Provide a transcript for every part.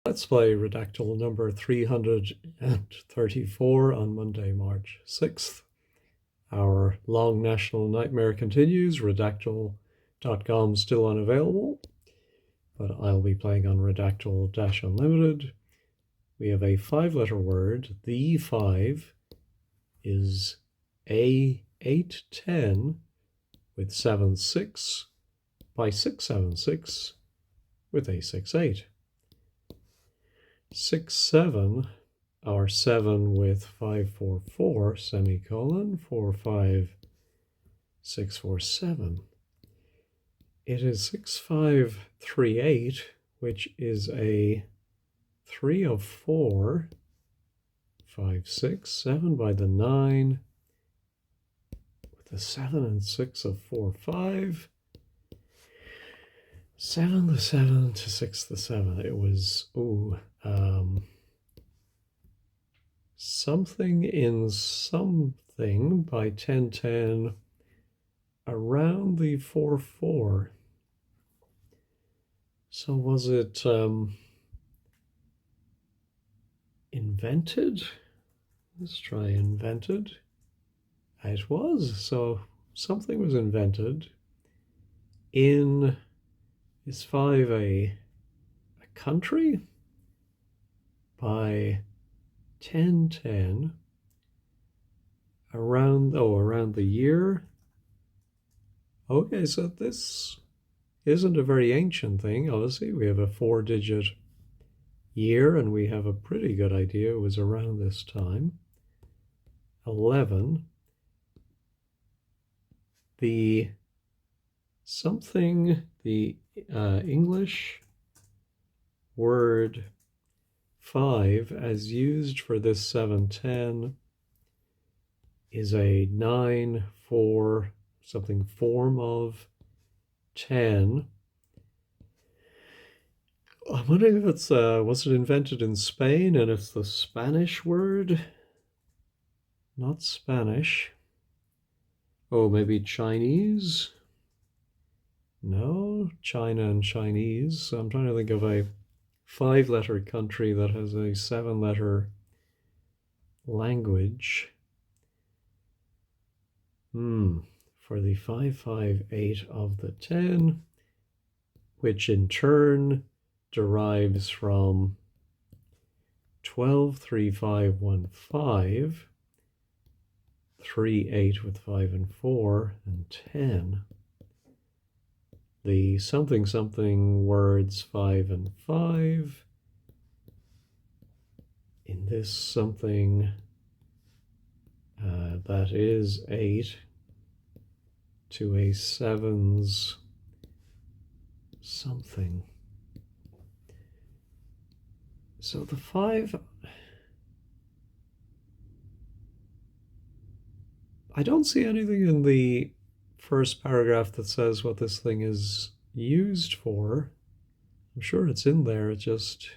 Let's play Redactle number 334 on Monday, March 6th. Our long national nightmare continues. Redactle.com still unavailable, but I'll be playing on Redactle-Unlimited. We have a 5-letter word. The 5 is A810 with 7-6 by 6-7-6 with A6-8. 6-7, our 7 with 5-4-4, semicolon, 4-5-6-4-7. It is 6-5-3-8, which is a 3 of 4, 5-6, 7 by the 9, with the 7 and 6 of 4-5, 7 the 7 to 6 the 7. It was, something in something by 10-10 around the 4-4. So was it invented? Let's try invented. It was. So something was invented in, is 5 a country? By 10-10 around the year. Okay, so this isn't a very ancient thing. Obviously, we have a 4-digit year, and we have a pretty good idea it was around this time. 11. The English word 5 as used for this 7-10 is a 9-4 something form of 10. I'm wondering if it's was it invented in Spain, and it's the Spanish word? Not Spanish. Oh, maybe Chinese? No, China and Chinese. So I'm trying to think of a 5-letter country that has a 7-letter language. For the 5-5-8 of the 10, which in turn derives from 12-3-5-1-5, 3-8 with 5 and 4, and 10. The something words 5 and 5. In this something that is 8 to a 7's something. So the 5, I don't see anything in the first paragraph that says what this thing is used for. I'm sure it's in there. It just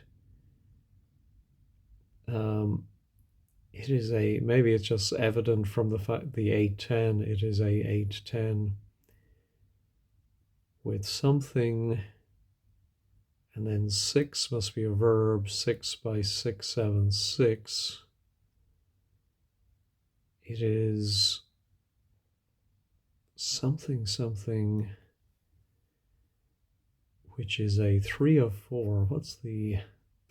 it is a, maybe it's just evident from the fact the 8-10, it is a 8-10 with something, and then 6 must be a verb, 6 by 6-7-6. It is something which is a 3 of 4. What's the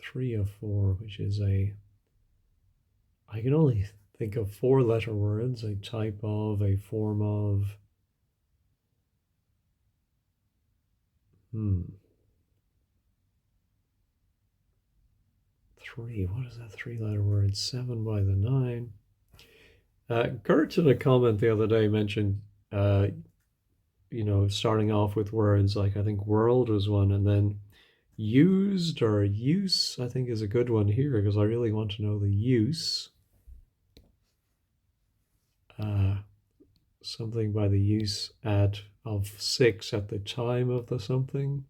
3 of 4, which is a, I can only think of 4-letter words, a type of, a form of. 3, what is that 3-letter word? 7 by the 9. Gert in a comment the other day mentioned, starting off with words like, I think world was one, and then used or use, I think, is a good one here, because I really want to know the use. Something by the use of 6 at the time of the something.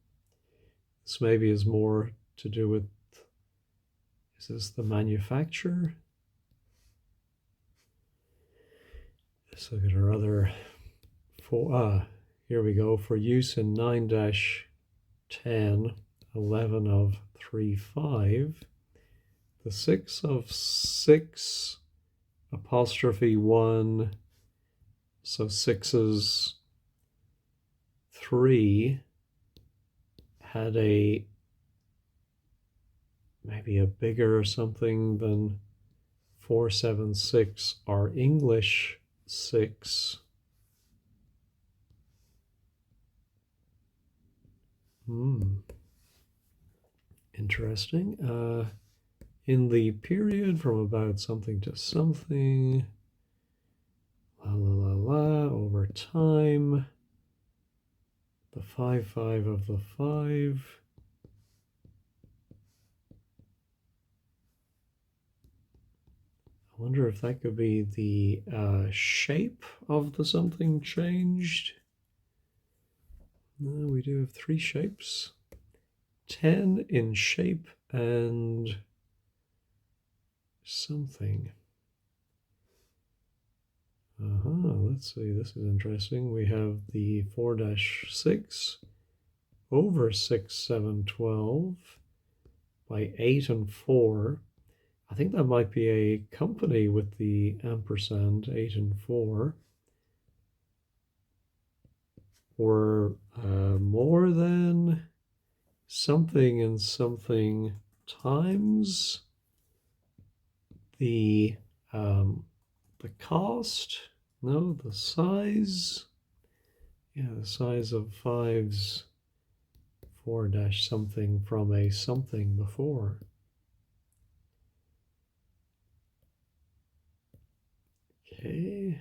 This maybe is more to do with, is this the manufacturer? Let's look at our other 4. Here we go. For use in 9-10, 11 of 3, 5. The 6 of 6 apostrophe 1, so 6's 3 had maybe a bigger something than 4, 7, 6, our English 6. Interesting. In the period from about something to something, la la la la, over time, the 5, 5 of the 5. I wonder if that could be the shape of the something changed. No, we do have 3 shapes. 10 in shape and something. Let's see, this is interesting. We have the 4-6 over 6, 7, 12 by 8 and 4. I think that might be a company with the ampersand, 8 and 4. Or more than something and something times the cost. No, the size. Yeah, the size of 5's 4 dash something from a something before. Okay.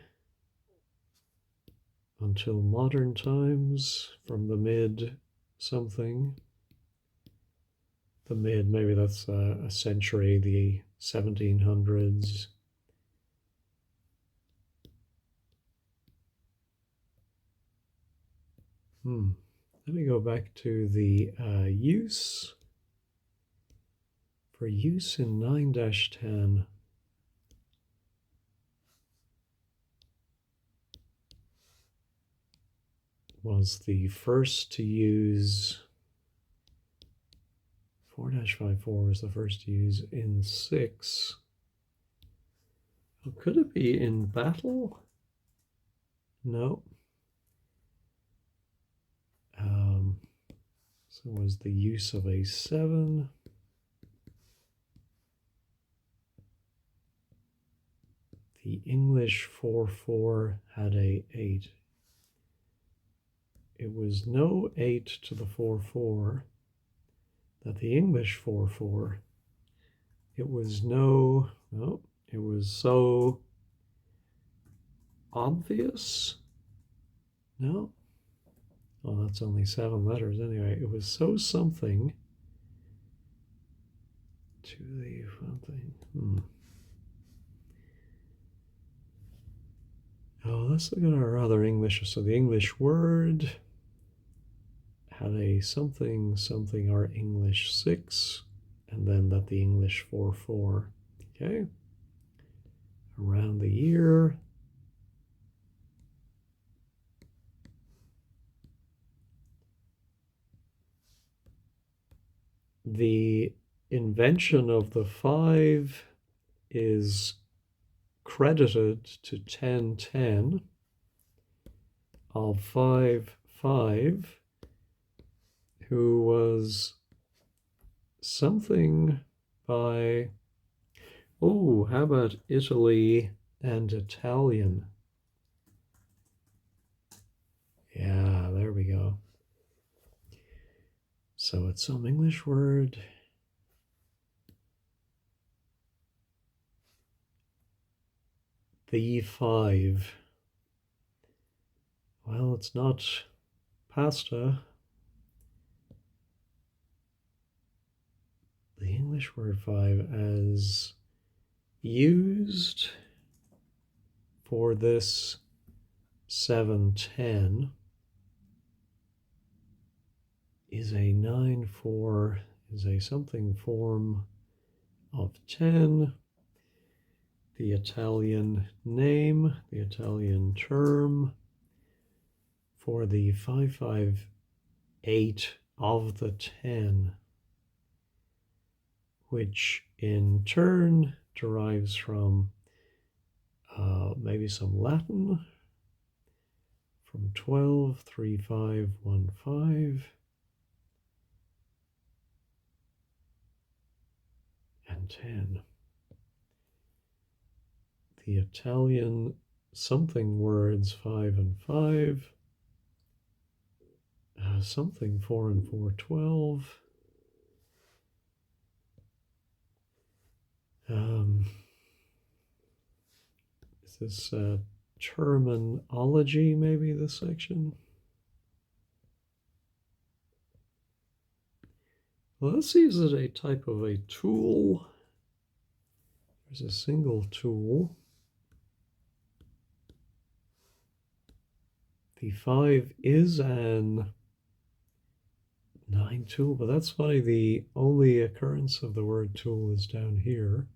Until modern times, from the mid something. The mid, maybe that's a century, the 1700s. Let me go back to the use. For use in 9-10. Was the first to use 4-54 was the first to use in 6. Oh, could it be in battle? No. So it was the use of a 7. The English 4-4 had a 8. It was no 8 to the 4-4 that the English 4-4. It was no, it was so obvious. No. Well, that's only 7 letters anyway. It was so something to the something. Oh, let's look at our other English. So the English word had a something, something, our English 6, and then that the English 4-4. Okay. Around the year. The invention of the 5 is credited to 1010 of 5-5, who was something by, oh, how about Italy and Italian? Yeah, there we go. So it's some English word. The 5. Well, it's not pasta. The English word 5 as used for this 7-10 is a 9-4, is a something form of 10. The Italian name, the Italian term for the 558 of the 10. which in turn derives from maybe some Latin, from 12, 3, 5, 1, 5, and 10. The Italian something words 5 and 5, something 4 and 4, 12. Is this terminology, maybe, this section? Well, let's use it a type of a tool. There's a single tool. The 5 is an 9 tool, but that's funny. The only occurrence of the word tool is down here.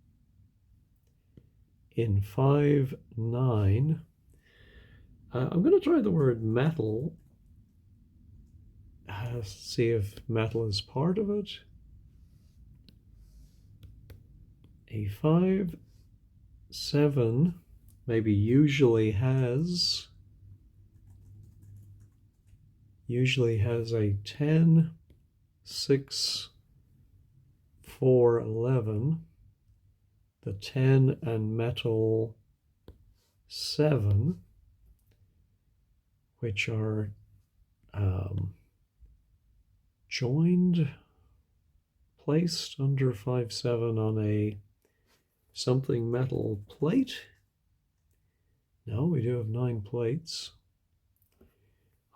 In 5, 9, I'm going to try the word metal. See if metal is part of it. A 5, 7 maybe usually has a 10, 6, 4, 11. The 10 and metal 7, which are joined, placed under 5, 7 on a something metal plate. No, we do have 9 plates.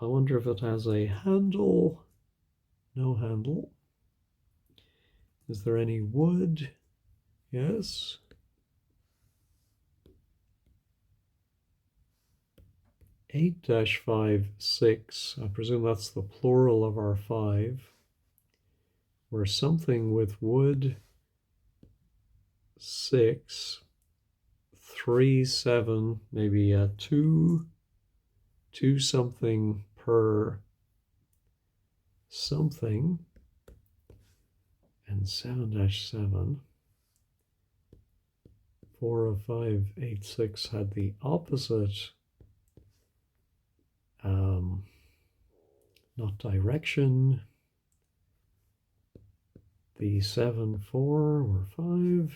I wonder if it has a handle. No handle. Is there any wood? Yes. 8-5, 6. I presume that's the plural of our 5. Where something with wood 6, 3, 7, maybe 2 something per something, and 7-7. 4 of 5, 8, 6 had the opposite, not direction. The 7, 4 or 5.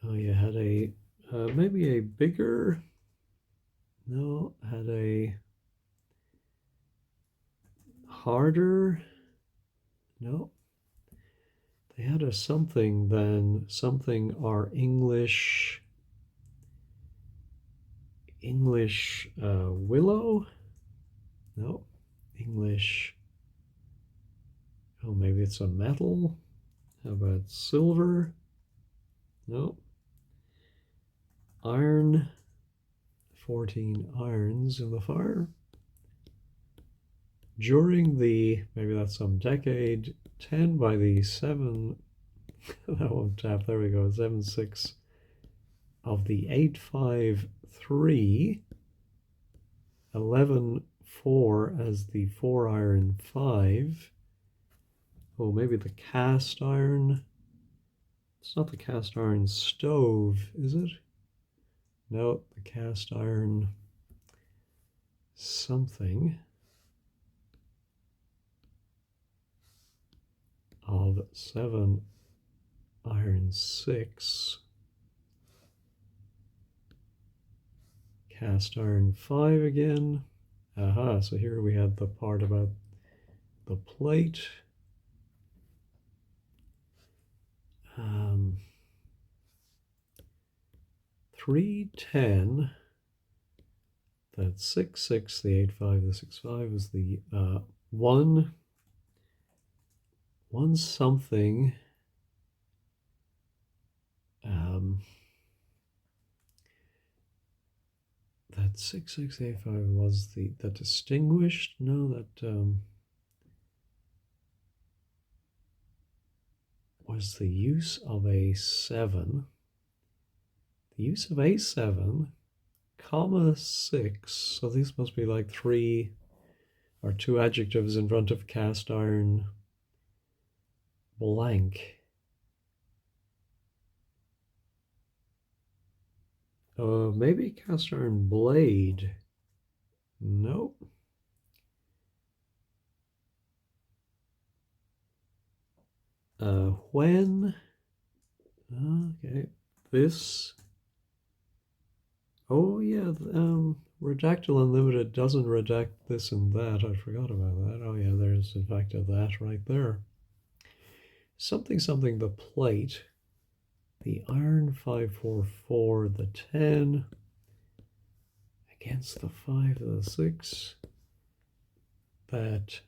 Oh, you had a maybe a bigger. No, had a harder. No, they had a something then. Something our English willow. No, English. Oh, maybe it's a metal. How about silver? No. Iron. 14 irons in the fire. During the, maybe that's some decade, 10 by the 7, that won't tap, there we go, 7, 6 of the 8, 5, 3, 11, 4 as the 4 iron 5. Oh, maybe the cast iron. It's not the cast iron stove, is it? No, the cast iron something of 7 iron 6. Cast iron 5 again. Aha, so here we had the part about the plate. 310. That's 6, 6, the 8, 5, the 6, 5 is the 1 something. That 6, 6, 8, 5 was the distinguished. No, that was the use of a 7. The use of a 7, comma 6. So these must be like 3 or 2 adjectives in front of cast iron blank. Maybe cast iron blade. Nope. When? Okay. This. Oh yeah. Redactle Unlimited doesn't redact this and that. I forgot about that. Oh yeah, there's in fact a that right there. Something something the plate. The iron 544, the 10 against the 5, the 6. That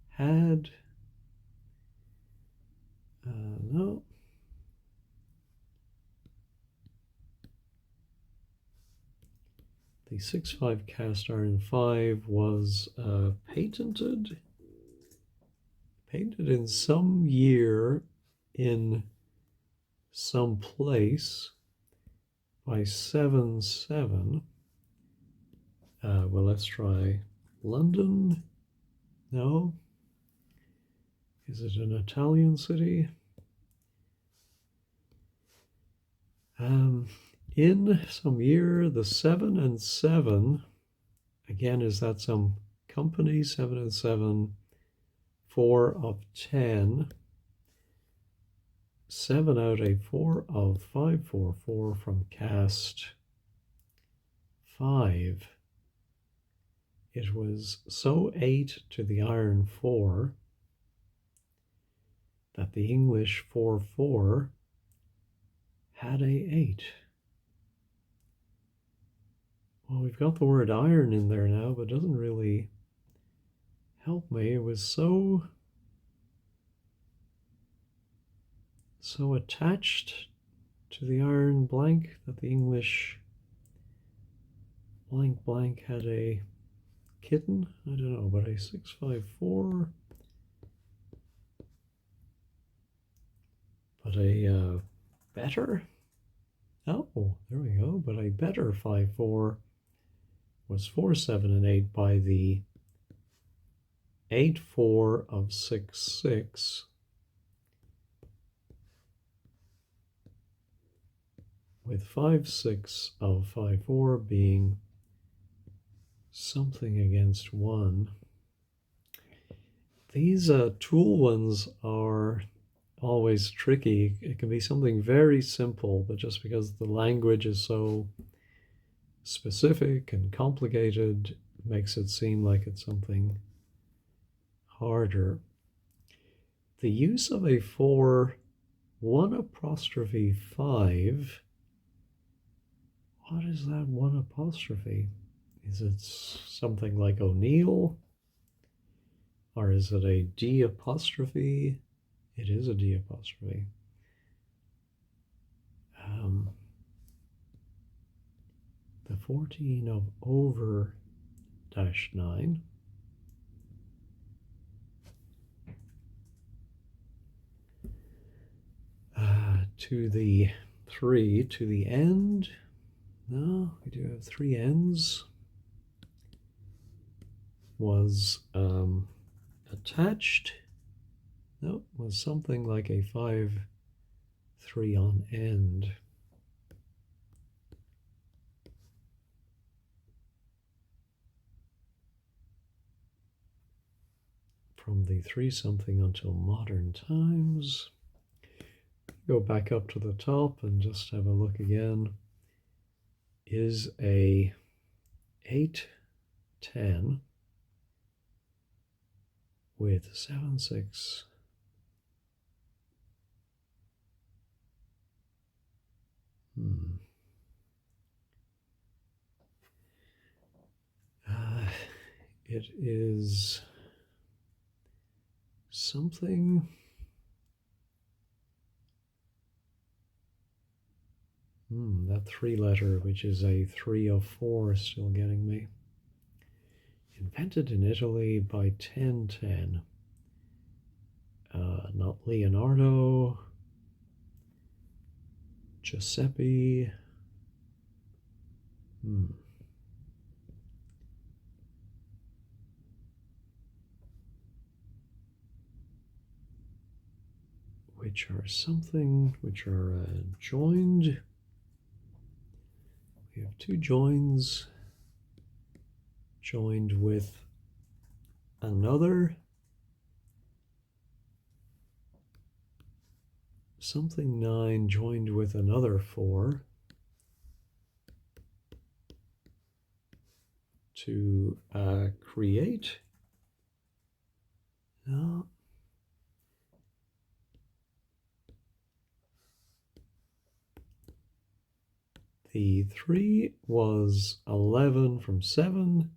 had no. The 6.5 cast iron 5 was patented in some year in some place by 7.7. Well, let's try London. No. Is it an Italian city? In some year, the 7 and 7, again, is that some company? 7 and 7, 4 of 10, 7 out a 4 of 5, 4, 4 from cast 5. It was so 8 to the iron 4 that the English 4, 4 had a 8. Well, we've got the word iron in there now, but it doesn't really help me. It was so attached to the iron blank that the English blank blank had a kitten. I don't know, but a 654, but a better. Oh, there we go. But a better 5-4 was 4, 7, and 8 by the 8-4 of 6-6. With 5-6 of 5-4 being something against 1. These tool ones are always tricky. It can be something very simple, but just because the language is so specific and complicated, makes it seem like it's something harder. The use of a 4, 1 apostrophe 5. What is that 1 apostrophe? Is it something like O'Neill? Or is it a D apostrophe? It is a D apostrophe. The 14 of over dash 9. To the 3, to the end. No, we do have 3 ends. Was attached. No, was something like a 5-3 on end. From the 3 something until modern times. Go back up to the top and just have a look again. Is a 8-10 with 7-6. It is something. That 3 letter, which is a 3 of 4, is still getting me. Invented in Italy by 1010. Not Leonardo. Giuseppe. which are something, which are joined. We have two joins joined with another something 9 joined with another 4 to create. No. The 3 was 11 from 7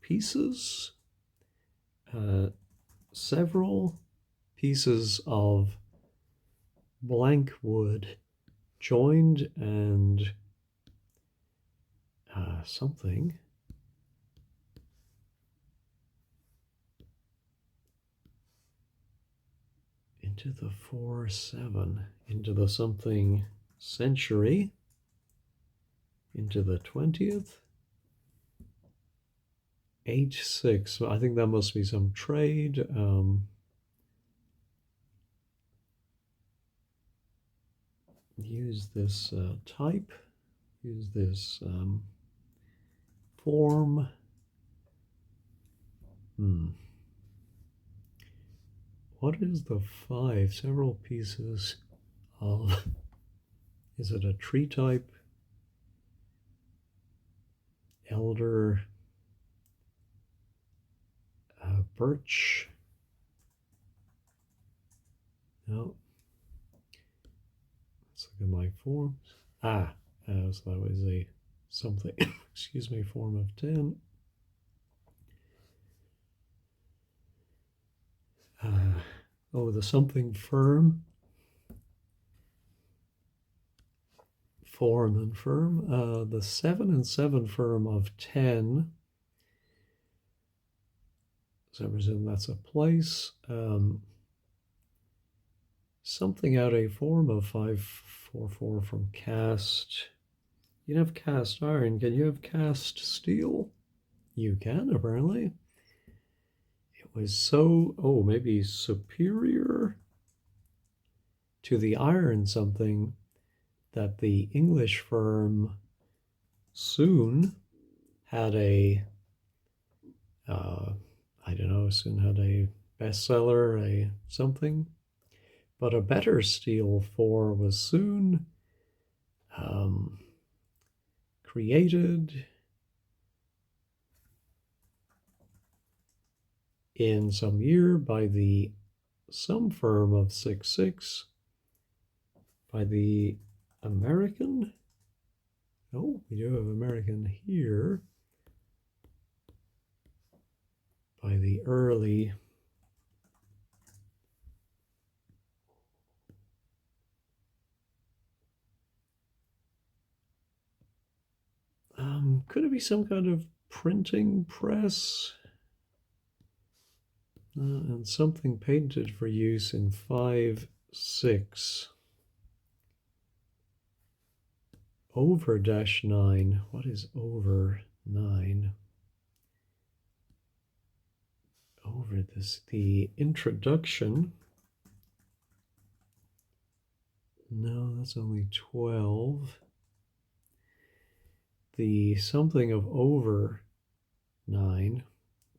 pieces, several pieces of blank wood joined and something into the 4-7, into the something century, into the 20th. 8-6. I think that must be some trade. Use this type. Use this form. What is the 5? Several pieces of. Is it a tree type? Elder. Birch. No. Let's look at my forms. So that was a something, excuse me, form of 10. The something firm. Form and firm. The 7 and 7 firm of 10. So I presume that's a place. Something out a form of 5-4-4 from cast. You can have cast iron. Can you have cast steel? You can, apparently. It was so, maybe superior to the iron something that the English firm soon had a, soon had a bestseller, a something. But a better steel for was soon created in some year by some firm of 6-6, by the American. Oh, we do have American here. By the early could it be some kind of printing press? And something patented for use in 5-6. Over -9. What is over 9? Over this, the introduction. No, that's only 12. The something of over 9,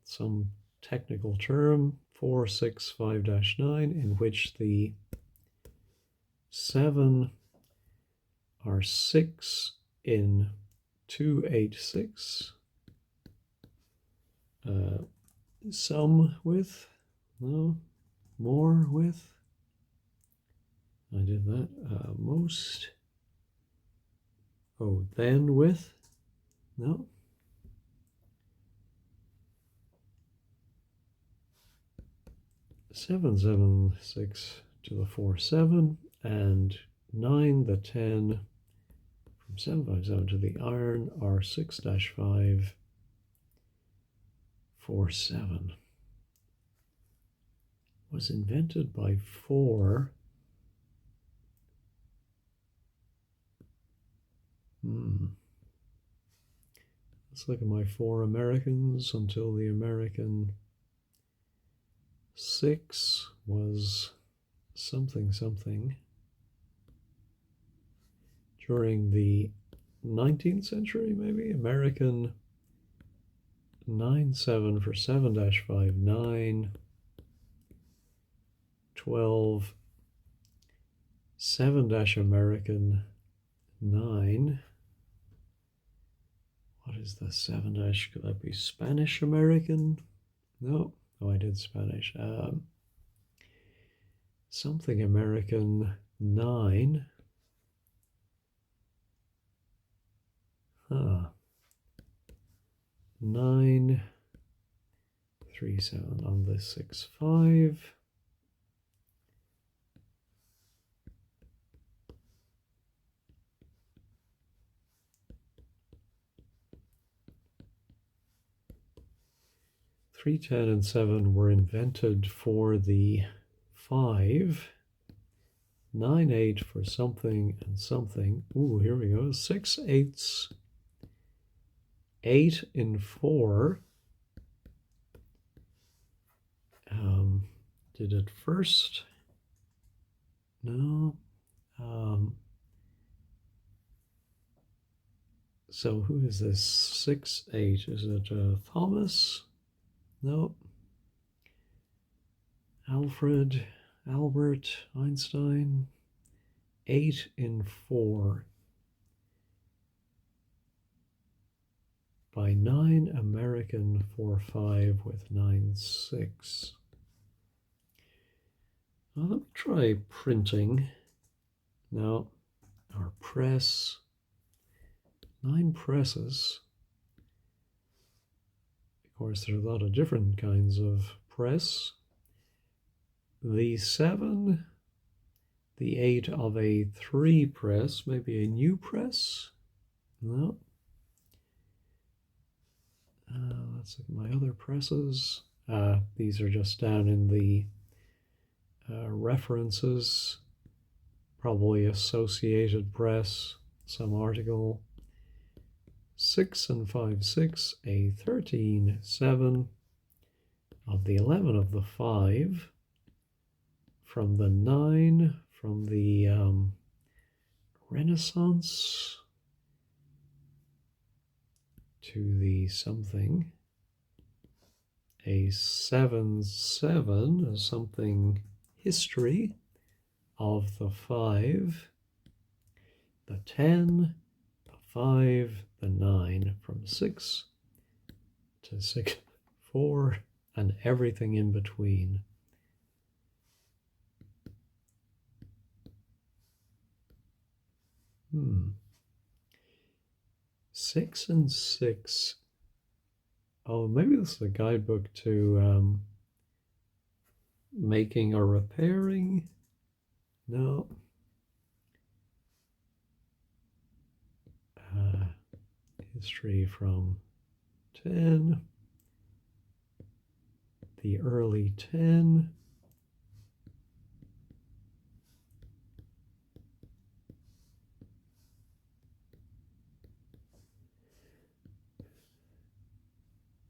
some technical term, 4-6-5-9, in which the 7 are 6 in 2-8-6. Some with, no, more with. I did that. Most. Then with. No. Seven, 7, 6 to the 4-7, and 9, the 10 from 7-5-7 to the iron are 6-5-4-7. Was invented by 4. Let's look at my 4 Americans until the American 6 was something something during the 19th century, maybe. American 9-7 for 7-5, 9, 12, 7-American 9. What is the 7-? Could that be Spanish American? No. Oh, I did Spanish. Something American 9. Huh. 9, 3, 7 on the 6, 5. Three, 10, and 7 were invented for the 5. 9, 8 for something and something. Ooh, here we go. 6 8s. 8 in 4. Did it first? No. So who is this? 6, 8. Is it Thomas? No. Alfred, Albert, Einstein. 8 in 4. By 9 American 4, 5 with 9, 6. Now let me try printing. Now, our press. 9 presses. Of course, there are a lot of different kinds of press. The 7, the 8 of a 3 press, maybe a new press? No. Let's look at my other presses. These are just down in the references, probably Associated Press, some article. 6 and 5, 6, a 13, 7 of the 11 of the 5, from the 9, from the Renaissance to the something, a 7, 7, something history of the 5, the 10, the 5, the 9, from 6 to 6, 4, and everything in between. Hmm. 6 and 6. Oh, maybe this is a guidebook to making or repairing. No. History from 10. The early 10.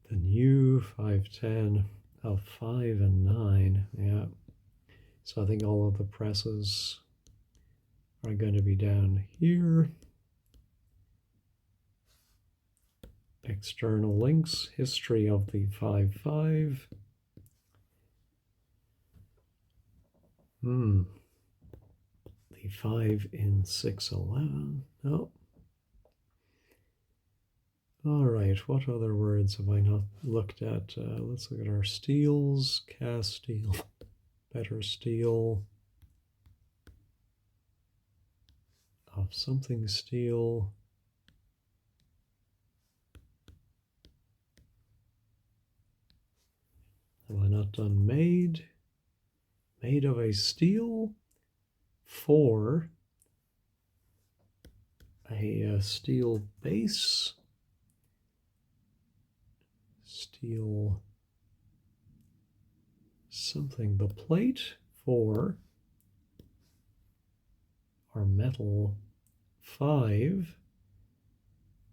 The new 510 of 5 and 9. Yeah. So I think all of the presses are going to be down here. External links, history of the 5.5. The 5 in 611. No. All right, what other words have I not looked at? Let's look at our steels. Cast steel, better steel, of something steel. Have I not done made? Made of a steel for a steel base. Steel something. The plate for our metal 5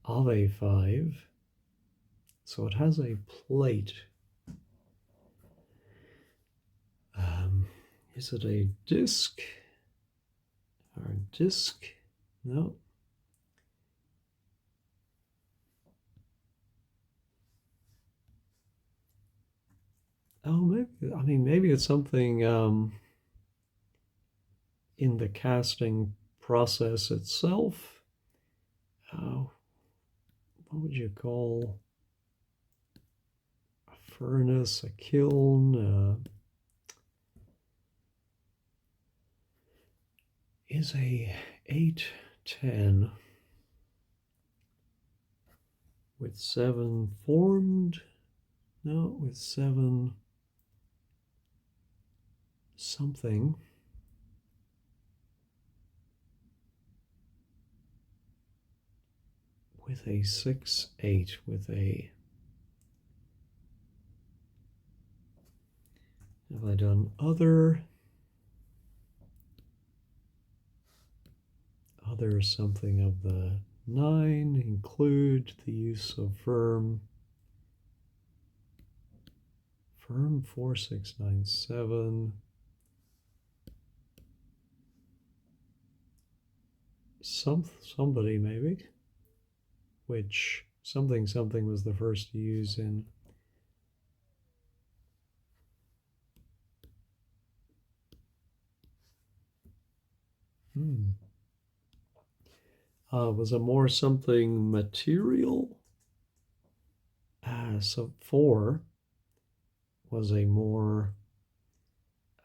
of a 5. So it has a plate. Is it a disk? Or disk? No. Oh, maybe it's something in the casting process itself. What would you call a furnace, a kiln? Is a 810 with 7 formed? No, with 7 something. With a 6-8 with a... Have I done other something of the 9? Include the use of firm 4697. Somebody maybe, which something was the first to use in was a more something material. So 4 was a more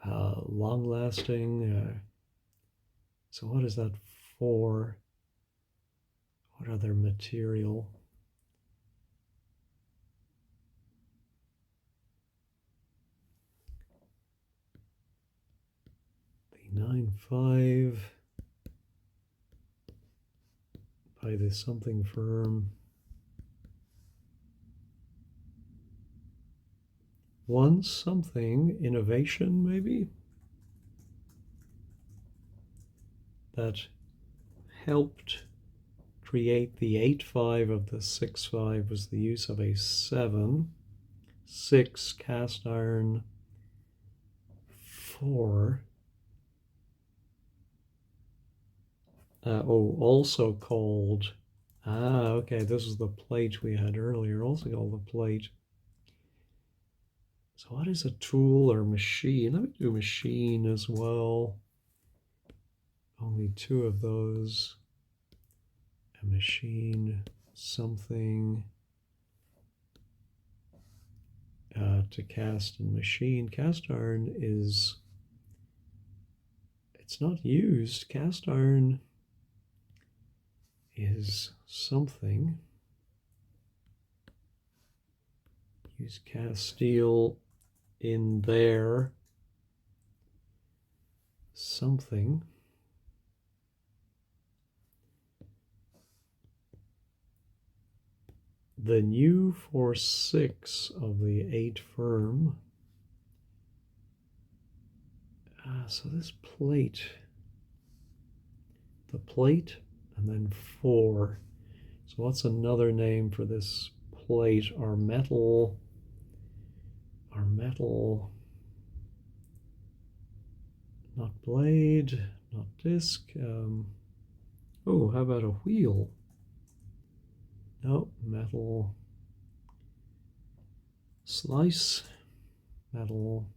long-lasting. So what is that 4? What other material? The 9-5 by the something firm. 1 something innovation maybe that helped create the 8-5 of the 6-5 was the use of a 7-6 cast iron 4. Also called, okay, this is the plate we had earlier, also called the plate. So what is a tool or machine? Let me do machine as well. Only 2 of those. A machine, something to cast and machine. Cast iron is, it's not used. Cast iron is something. Use cast steel in there. Something. The new 4-6 of the 8 firm. So this plate, the plate, and then 4. So what's another name for this plate? Our metal, not blade, not disc. Oh, how about a wheel? No, metal slice, metal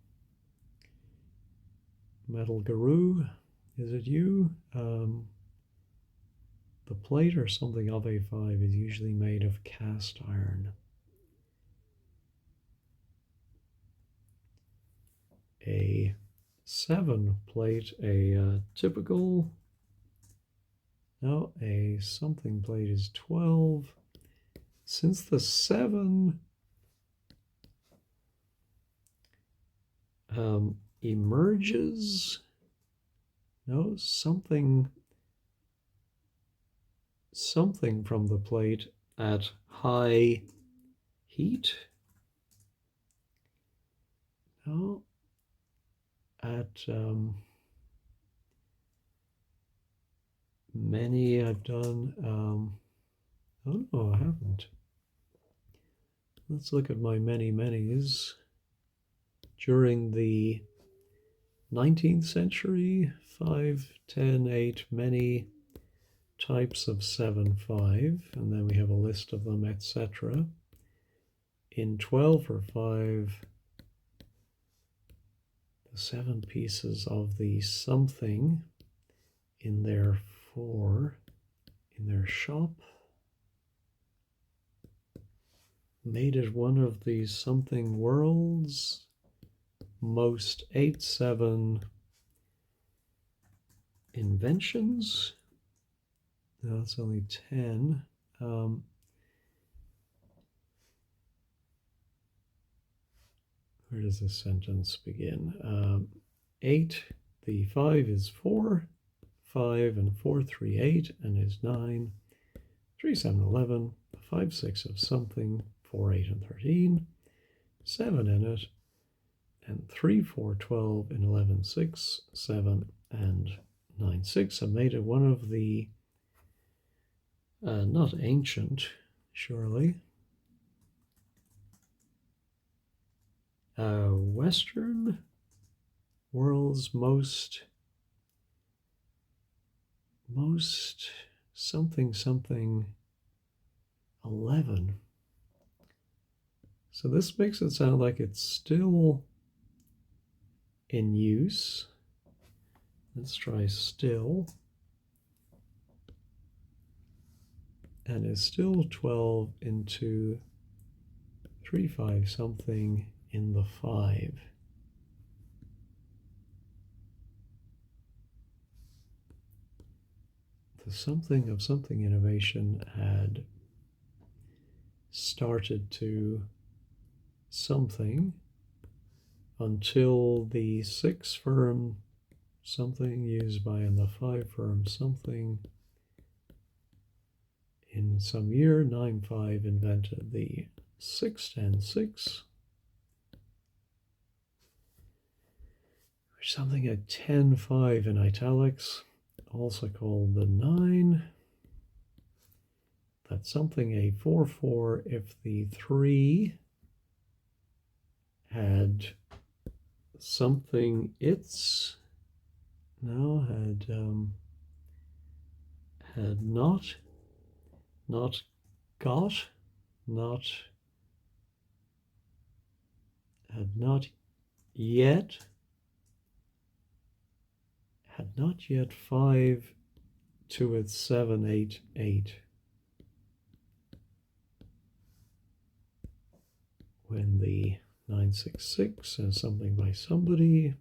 guru. Is it you? The plate or something of A5 is usually made of cast iron. A 7 plate, a typical, no, a something plate is 12. Since the 7 emerges, no, something from the plate at high heat, no, at many I've done, oh no, I haven't. Let's look at my many-manys. During the 19th century, 5, 10, 8, many types of 7, 5, and then we have a list of them, etc. In 12 or 5, the 7 pieces of the something in their 4, in their shop, made it one of these something worlds, most 8, 7 inventions. No, it's only 10. Where does this sentence begin? 8, the 5 is 4, 5 and 4, 3, 8, and is 9, 3, 7, 11, 5, 6 of something, 4, 8, and 13, 7 in it, and 3, 4, 12, and 11, 6, 7, and 9, 6 have made it one of the, not ancient, surely, Western world's most something 11. So this makes it sound like it's still in use. Let's try still. And is still 12 into 3, 5 something in the 5. The something of something innovation had started to something until the 6 firm something used by in the 5 firm something in some year 9-5 invented the 6-10-6, which something at 10-5 in italics, also called the 9. That's something a 4-4 if the 3 had something its, no, had not got, not, had not yet 5 to its 7, 8, 8. When the 966 says something by somebody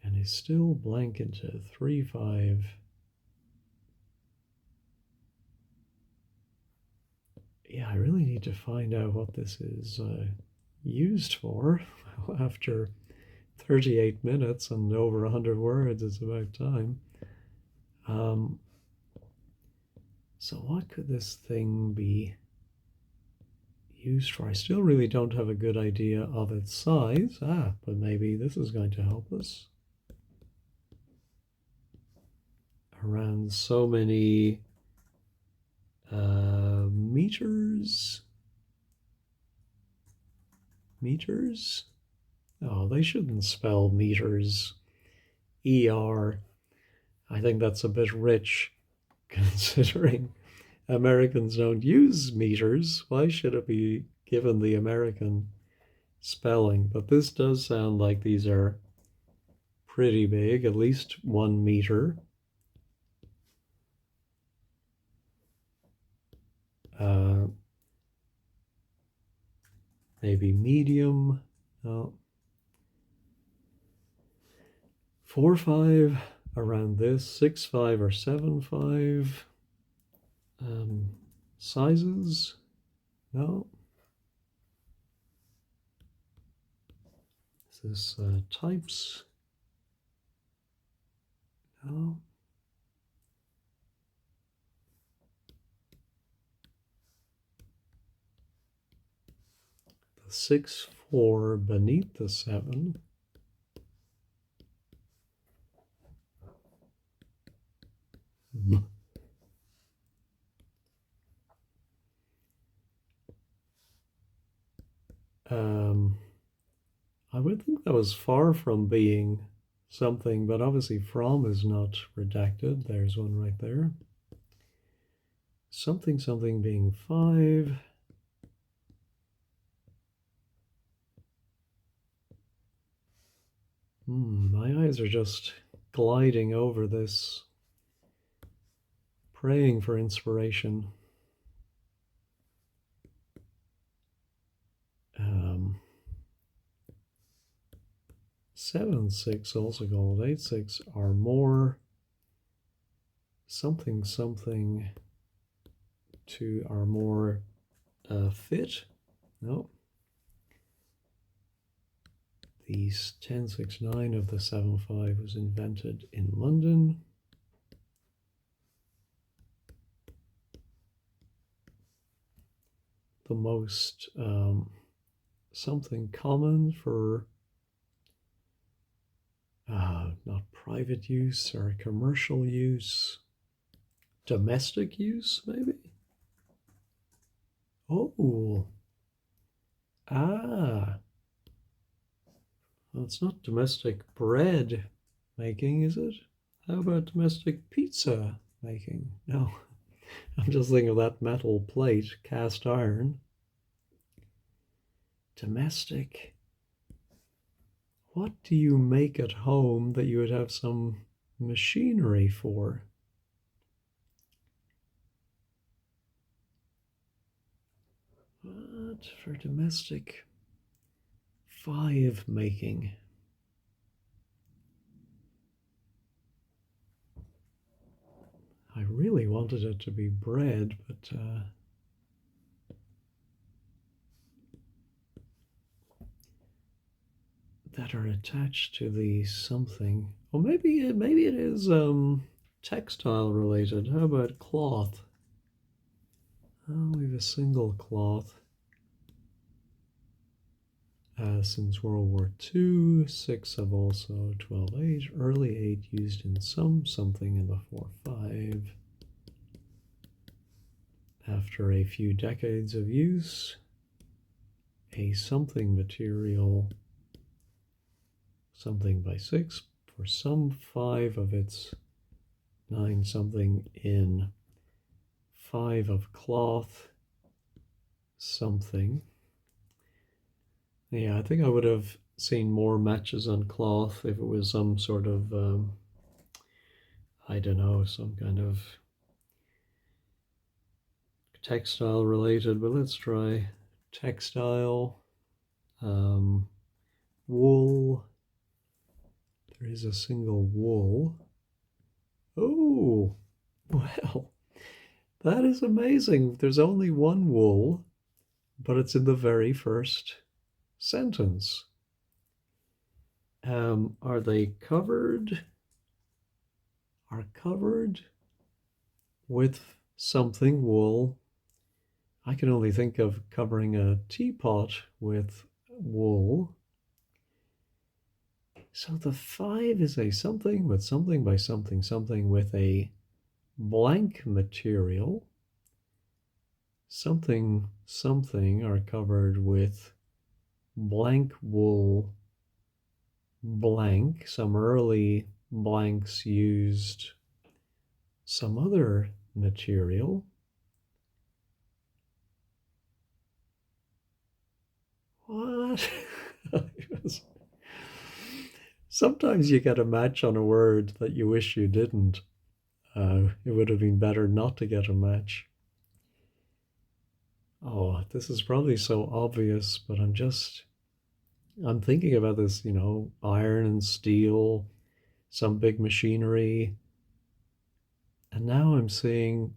and is still blank into 3, 5. Yeah, I really need to find out what this is used for. After 38 minutes and over 100 words, it's about time. So what could this thing be used for? I still really don't have a good idea of its size. But maybe this is going to help us. Around so many meters. Oh, they shouldn't spell meters ER. I think that's a bit rich considering Americans don't use meters. Why should it be given the American spelling? But this does sound like these are pretty big, at least 1 meter. Maybe medium. No. 4, 5 around this, 6, 5 or 7, 5. Sizes? No. Is this types? No. The 6, 4 beneath the 7. I would think that was far from being something, but obviously from is not redacted. There's one right there. Something something being 5. My eyes are just gliding over this, praying for inspiration. 7, 6 also called 8, 6 are more something something to are more fit. No. The 10, 6, 9 of the 7, 5 was invented in London. The most something common for not private use or commercial use, domestic use, maybe? Oh, well, it's not domestic bread making, is it? How about domestic pizza making? No, I'm just thinking of that metal plate, cast iron. Domestic. What do you make at home that you would have some machinery for? What for domestic 5 making? I really wanted it to be bread, but that are attached to the something. Or maybe it is textile related. How about cloth? Oh, we have a single cloth. Since World War II, 6 have also 12-8, early 8 used in something in the 4-5. After a few decades of use, a something material, something by 6, for some 5 of its 9 something in 5 of cloth, something. Yeah, I think I would have seen more matches on cloth if it was some sort of, I don't know, some kind of textile related, but let's try textile, wool. There is a single wool. Oh, well, that is amazing. There's only one wool, but it's in the very first sentence. Are they covered? Are covered with something wool? I can only think of covering a teapot with wool. So the 5 is a something with something by something, something with a blank material. Something, something are covered with blank wool, blank. Some early blanks used some other material. What? Sometimes you get a match on a word that you wish you didn't. It would have been better not to get a match. Oh, this is probably so obvious, but I'm thinking about this, iron and steel, some big machinery. And now I'm seeing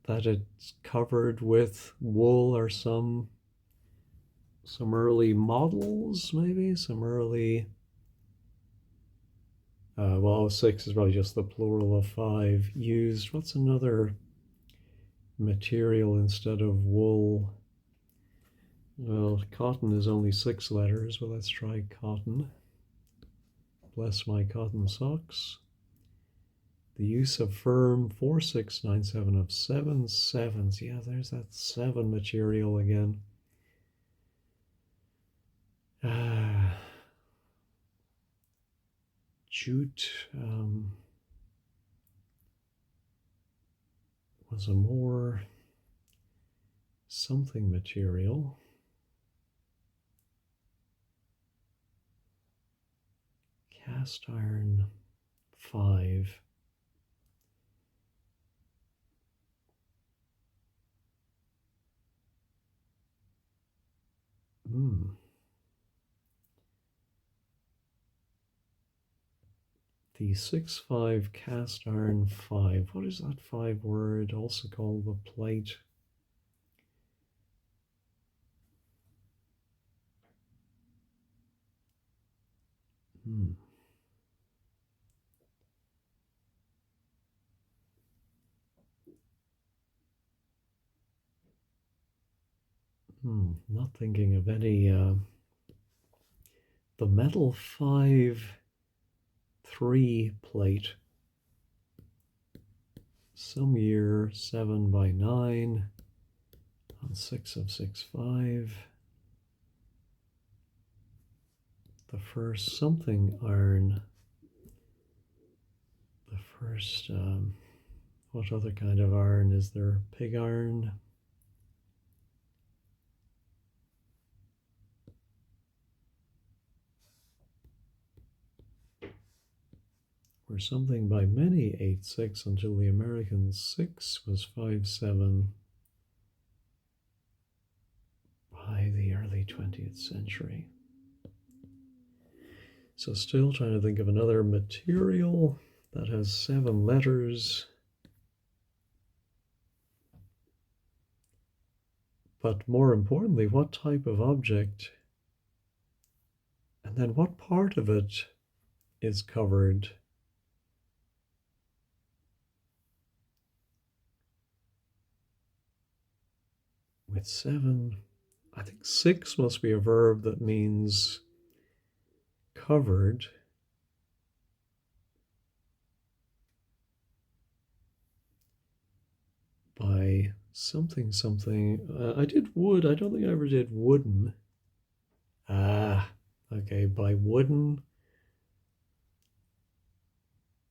that it's covered with wool or some early models, maybe some early. Well, 6 is probably just the plural of 5 used. What's another material instead of wool? Well, cotton is only 6 letters, but let's try cotton. Bless my cotton socks. The use of firm 4, 6, 9, 7 of 7 sevens. Yeah, there's that 7 sevens. Yeah, there's that 7 material again. Jute was a more something material. Cast iron 5. The 6-5 cast iron 5. What is that 5 word? Also called the plate. Not thinking of any. The metal 5-3 plate. Some year 7x9 on 6 of 6-5. The first something iron. The first, what other kind of iron is there? Pig iron. Or something by many 8-6 until the American 6 was 5-7 by the early 20th century. So still trying to think of another material that has 7 letters. But more importantly, what type of object? And then what part of it is covered? With 7, I think 6 must be a verb that means covered. By something something. I did wood. I don't think I ever did wooden. Okay, by wooden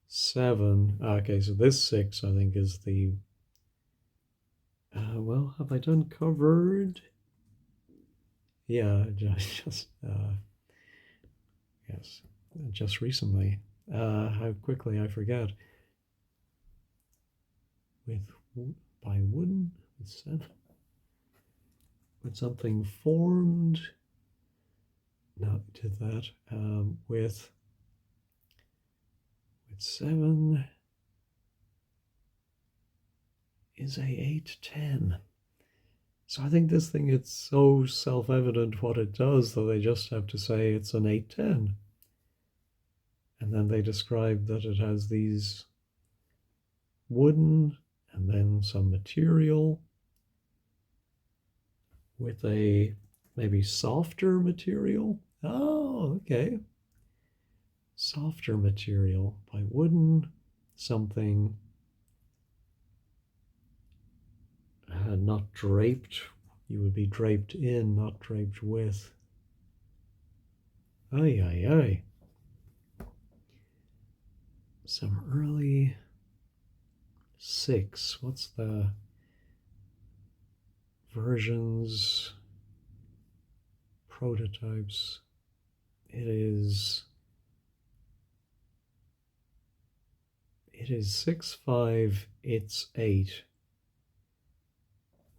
7. Okay, so this 6 I think is the well, have I done covered? Yeah, just yes, just recently. How quickly I forget. With by wooden with 7. With something formed. No, did that. With 7 is a 8-10. So I think this thing, it's so self-evident what it does that they just have to say it's an 8-10. And then they describe that it has these wooden and then some material with a maybe softer material. Oh, okay. Softer material by wooden something not draped. You would be draped in, not draped with. Ay, ay, ay. Some early 6. What's the versions, prototypes? It is 6-5, it's 8,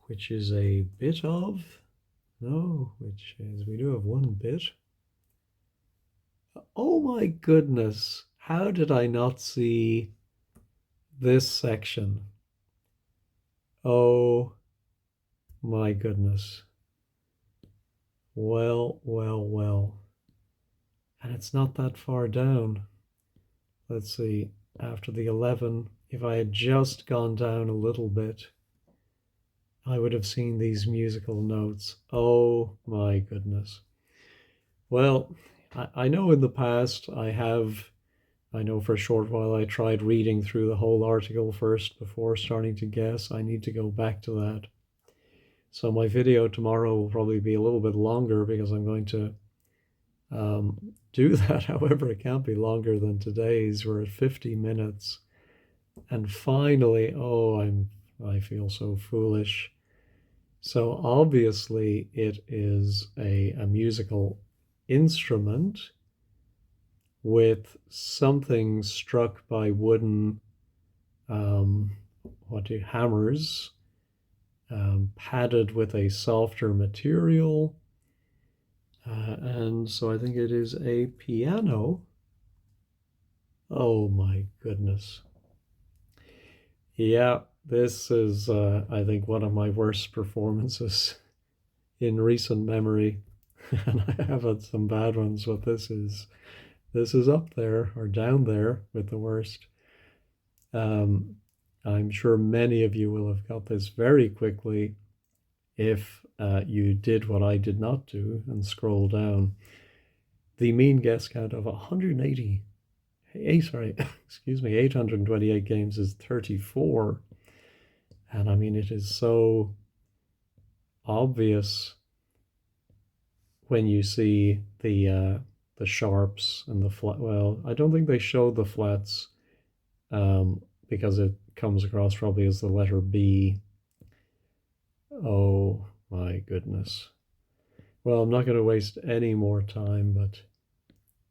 which is a bit of, no, which is, we do have one bit. Oh my goodness, how did I not see this section? Oh my goodness. Well, well, well. And it's not that far down. Let's see, after the 11, if I had just gone down a little bit, I would have seen these musical notes. Oh my goodness. Well, I know in the past I know for a short while I tried reading through the whole article first before starting to guess. I need to go back to that. So my video tomorrow will probably be a little bit longer because I'm going to do that. However, it can't be longer than today's. We're at 50 minutes. And finally, I feel so foolish. So obviously it is a musical instrument with something struck by wooden hammers, padded with a softer material. And so I think it is a piano. Oh my goodness. Yeah, this is, I think, one of my worst performances in recent memory. And I have had some bad ones, but this is up there or down there with the worst. Um, I'm sure many of you will have got this very quickly if you did what I did not do and scroll down. The mean guess count of 180, sorry, excuse me, 828 games is 34. And I mean, it is so obvious when you see the sharps and the flat. Well, I don't think they show the flats because it comes across probably as the letter B. Oh my goodness. Well, I'm not going to waste any more time, but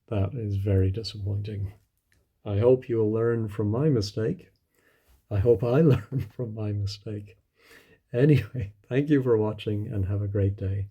that is very disappointing. I hope you will learn from my mistake. I hope I learn from my mistake. Anyway, thank you for watching and have a great day.